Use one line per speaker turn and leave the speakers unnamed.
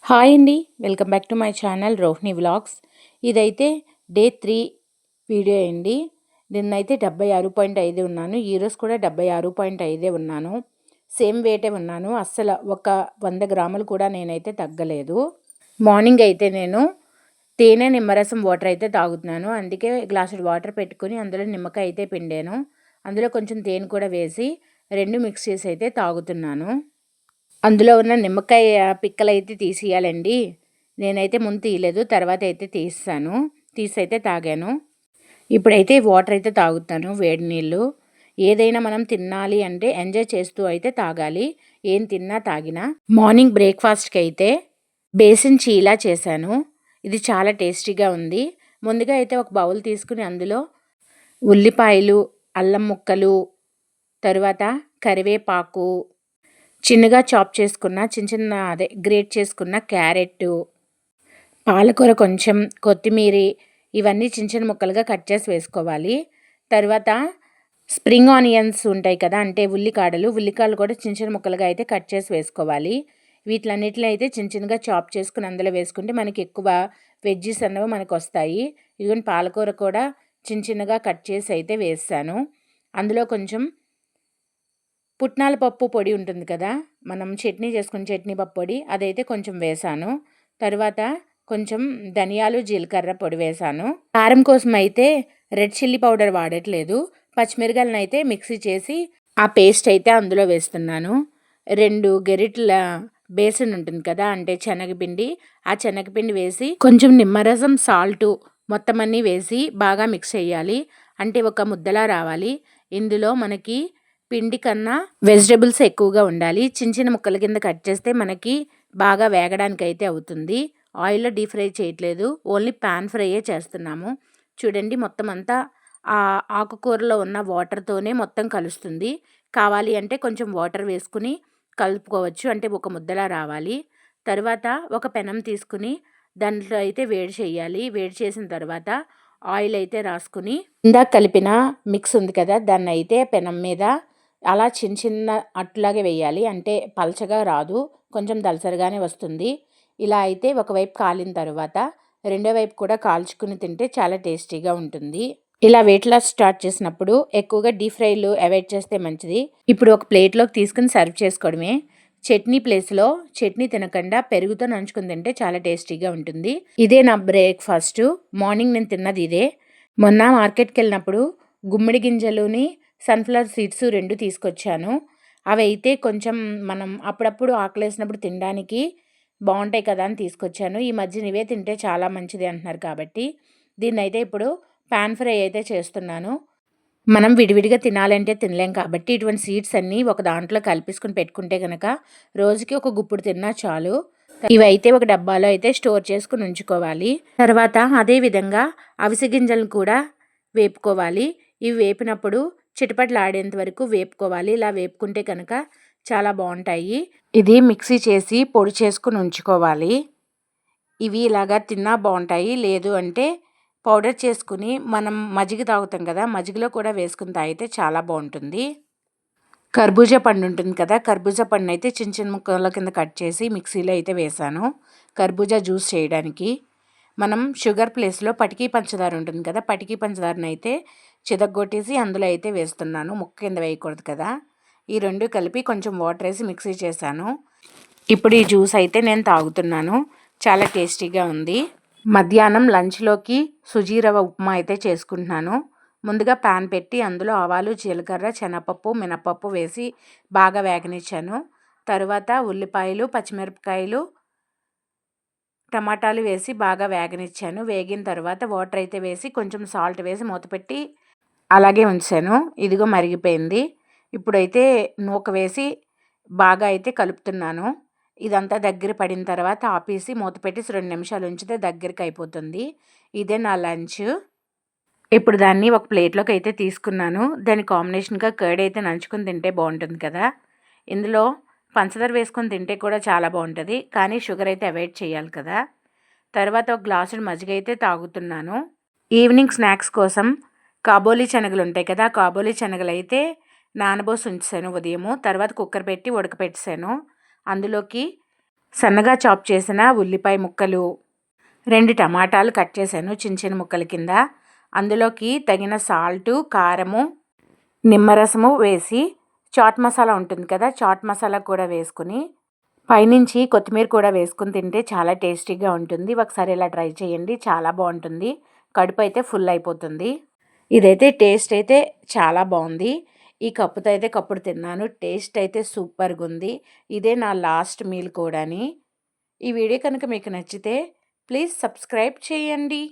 Hi అండి. Welcome back to my channel Rohini vlogs. ఇదైతే day 3 video అండి. నిన్నైతే 76.5 ఉన్నాను. ఈరోజు కూడా 76.5 ఉన్నాను. సేమ్ వెయిటే ఉన్నాను. అస్సలు ఒక 100 గ్రాములు కూడా నేనైతే తగ్గలేదు. మార్నింగ్ అయితే నేను తేనె నిమ్మరసం వాటర్ అయితే తాగుతున్నాను. అందుకే గ్లాసుడు వాటర్ పెట్టుకుని అందులో నిమ్మకాయ అయితే పిండాను. అందులో కొంచెం తేనె కూడా వేసి 2 మిక్స్ చేసి అయితే తాగుతున్నాను. అందులో ఉన్న నిమ్మకాయ పిక్కలైతే తీసేయాలండి. నేనైతే ముందు తీయలేదు. తర్వాత అయితే తీసేసాను. తీసైతే తాగాను. ఇప్పుడైతే వాటర్ అయితే తాగుతాను, వేడి నీళ్ళు. ఏదైనా మనం తినాలి అంటే ఎంజాయ్ చేస్తూ అయితే తాగాలి. ఏం తిన్నా తాగినా. మార్నింగ్ బ్రేక్ఫాస్ట్కి అయితే బేసిన్ చీలా చేశాను. ఇది చాలా టేస్టీగా ఉంది. ముందుగా అయితే ఒక బౌల్ తీసుకుని అందులో ఉల్లిపాయలు, అల్లం ముక్కలు, తరువాత కరివేపాకు, చిన్నగా చాప్ చేసుకున్న గ్రేట్ చేసుకున్న క్యారెట్టు, పాలకూర కొంచెం, కొత్తిమీరి ఇవన్నీ చిన్న ముక్కలుగా కట్ చేసి వేసుకోవాలి. తర్వాత స్ప్రింగ్ ఆనియన్స్ ఉంటాయి కదా, అంటే ఉల్లికాడలు కూడా చిన్న ముక్కలుగా అయితే కట్ చేసి వేసుకోవాలి. వీటిలన్నిటిని అయితే చిన్నగా చాప్ చేసుకుని అందులో వేసుకుంటే మనకి ఎక్కువ వెజ్జీస్ అన్నవి మనకు వస్తాయి. ఇదిగోండి పాలకూర కూడా చిన్నగా కట్ చేసి అయితే వేసాను. అందులో కొంచెం పుట్నాల పప్పు పొడి ఉంటుంది కదా, మనం చట్నీ చేసుకుని చట్నీ పప్పు పొడి, అదైతే కొంచెం వేసాను. తర్వాత కొంచెం ధనియాలు, జీలకర్ర పొడి వేసాను. కారం కోసం అయితే రెడ్ చిల్లీ పౌడర్ వాడట్లేదు. పచ్చిమిరకాయలను అయితే మిక్సీ చేసి ఆ పేస్ట్ అయితే అందులో వేస్తున్నాను. 2 గెరిట్ల బేసన్ ఉంటుంది కదా, అంటే శనగపిండి, ఆ శనగపిండి వేసి కొంచెం నిమ్మరసం, సాల్టు మొత్తం అన్నీ వేసి బాగా మిక్స్ చేయాలి. అంటే ఒక ముద్దలా రావాలి. ఇందులో మనకి పిండి కన్నా వెజిటబుల్స్ ఎక్కువగా ఉండాలి. చిన్న ముక్కల కింద కట్ చేస్తే మనకి బాగా వేగడానికి అయితే అవుతుంది. ఆయిల్లో డీప్ ఫ్రై చేయట్లేదు, ఓన్లీ పాన్ ఫ్రైయే చేస్తున్నాము. చూడండి, మొత్తం అంతా ఆ ఆకుకూరలో ఉన్న వాటర్తోనే మొత్తం కలుస్తుంది. కావాలి అంటే కొంచెం వాటర్ వేసుకుని కలుపుకోవచ్చు, అంటే ఒక ముద్దలా రావాలి. తర్వాత ఒక పెనం తీసుకుని దాంట్లో అయితే వేడి చేయాలి. వేడి చేసిన తర్వాత ఆయిల్ అయితే రాసుకుని ఇందాక కలిపిన మిక్స్ ఉంది కదా, దాన్ని అయితే పెనం మీద అలా చిన్న అట్లాగే వేయాలి. అంటే పలచగా రాదు, కొంచెం దలసరిగానే వస్తుంది. ఇలా అయితే ఒకవైపు కాలిన తర్వాత రెండో వైపు కూడా కాల్చుకుని తింటే చాలా టేస్టీగా ఉంటుంది. ఇలా వెయిట్ లాస్ స్టార్ట్ చేసినప్పుడు ఎక్కువగా డీప్ ఫ్రైలు అవాయిడ్ చేస్తే మంచిది. ఇప్పుడు ఒక ప్లేట్లోకి తీసుకుని సర్వ్ చేసుకోవడమే. చట్నీ ప్లేస్లో చట్నీ తినకుండా పెరుగుతో నంచుకుని తింటే చాలా టేస్టీగా ఉంటుంది. ఇదే నా బ్రేక్ఫాస్ట్. మార్నింగ్ నేను తిన్నది ఇదే. మొన్న మార్కెట్కి వెళ్ళినప్పుడు గుమ్మడి గింజలుని సన్ఫ్లవర్ సీడ్స్ 2 తీసుకొచ్చాను. అవి అయితే కొంచెం మనం అప్పుడప్పుడు ఆకలేసినప్పుడు తినడానికి బాగుంటాయి కదా అని తీసుకొచ్చాను. ఈ మధ్యన ఇవే తింటే చాలా మంచిది అంటున్నారు కాబట్టి దీన్ని అయితే ఇప్పుడు పాన్ ఫ్రై అయితే చేస్తున్నాను. మనం విడివిడిగా తినాలంటే తినలేం కాబట్టి ఇటువంటి సీడ్స్ అన్నీ ఒక దాంట్లో కలిపేసుకుని పెట్టుకుంటే కనుక రోజుకి ఒక గుప్పుడు తిన్నా చాలు. ఇవైతే ఒక డబ్బాలో అయితే స్టోర్ చేసుకుని ఉంచుకోవాలి. తర్వాత అదేవిధంగా అవిసె గింజలను కూడా వేపుకోవాలి. ఇవి వేపినప్పుడు చిటపటలాడేంత వరకు వేపుకోవాలి. ఇలా వేపుకుంటే కనుక చాలా బాగుంటాయి. ఇది మిక్సీ చేసి పొడి చేసుకుని ఉంచుకోవాలి. ఇవి ఇలాగా తిన్నా బాగుంటాయి. లేదు అంటే పౌడర్ చేసుకుని మనం మజ్జిగ తాగుతాం కదా, మజ్జిగలో కూడా వేసుకుని తాగితే చాలా బాగుంటుంది. కర్బూజా పండు ఉంటుంది కదా, కర్బూజా పండు అయితే చిన్న ముక్కల కింద కట్ చేసి మిక్సీలో అయితే వేసాను కర్బూజా జ్యూస్ చేయడానికి. మనం షుగర్ ప్లేస్లో పటికీ పంచదార ఉంటుంది కదా, పటికీ పంచదారని అయితే చితగ్గొట్టేసి అందులో అయితే వేస్తున్నాను. ముక్క కింద వేయకూడదు కదా. ఈ 2 కలిపి కొంచెం వాటర్ వేసి మిక్సీ చేశాను. ఇప్పుడు ఈ జ్యూస్ అయితే నేను తాగుతున్నాను. చాలా టేస్టీగా ఉంది. మధ్యాహ్నం లంచ్లోకి సుజీ రవ్వ ఉప్మా అయితే చేసుకుంటున్నాను. ముందుగా పాన్ పెట్టి అందులో ఆవాలు, జీలకర్ర, శనగపప్పు, మినపప్పు వేసి బాగా వేగనిచ్చాను. తరువాత ఉల్లిపాయలు, పచ్చిమిరపకాయలు, టమాటాలు వేసి బాగా వేగనిచ్చాను. వేగిన తర్వాత వాటర్ అయితే వేసి కొంచెం సాల్ట్ వేసి మూత పెట్టి అలాగే ఉంచాను. ఇదిగో మరిగిపోయింది. ఇప్పుడైతే నూక వేసి బాగా అయితే కలుపుతున్నాను. ఇదంతా దగ్గర పడిన తర్వాత ఆపేసి మూత పెట్టేసి 2 నిమిషాలు ఉంచితే దగ్గరికి అయిపోతుంది. ఇదే నా లంచ్. ఇప్పుడు దాన్ని ఒక ప్లేట్లోకి అయితే తీసుకున్నాను. దాని కాంబినేషన్గా కర్డ్ అయితే నంచుకొని తింటే బాగుంటుంది కదా. ఇందులో పంచదార వేసుకొని తింటే కూడా చాలా బాగుంటుంది, కానీ షుగర్ అయితే అవాయిడ్ చేయాలి కదా. తర్వాత ఒక గ్లాసుడు మజ్జిగ అయితే తాగుతున్నాను. ఈవినింగ్ స్నాక్స్ కోసం కాబోలి శనగలు ఉంటాయి కదా, కాబోలి శనగలు అయితే నానబోసి ఉంచాను ఉదయము. తర్వాత కుక్కర్ పెట్టి ఉడకపెట్టేసాను. అందులోకి సన్నగా చాప్ చేసిన ఉల్లిపాయ ముక్కలు, 2 టమాటాలు కట్ చేశాను చిన్న చిన్న ముక్కల కింద. అందులోకి తగిన సాల్టు, కారము, నిమ్మరసము వేసి చాట్ మసాలా ఉంటుంది కదా, చాట్ మసాలా కూడా వేసుకుని పైనుంచి కొత్తిమీర కూడా వేసుకుని తింటే చాలా టేస్టీగా ఉంటుంది. ఒకసారి ఇలా ట్రై చేయండి, చాలా బాగుంటుంది. కడుపు అయితే ఫుల్ అయిపోతుంది. ఇదైతే టేస్ట్ అయితే చాలా బాగుంది. ఈ కప్పుతో అయితే కప్పుడు తిన్నాను. టేస్ట్ అయితే సూపర్గా ఉంది. ఇదే నా లాస్ట్ మీల్ కూడాని. ఈ వీడియో కనుక మీకు నచ్చితే ప్లీజ్ సబ్స్క్రైబ్ చేయండి.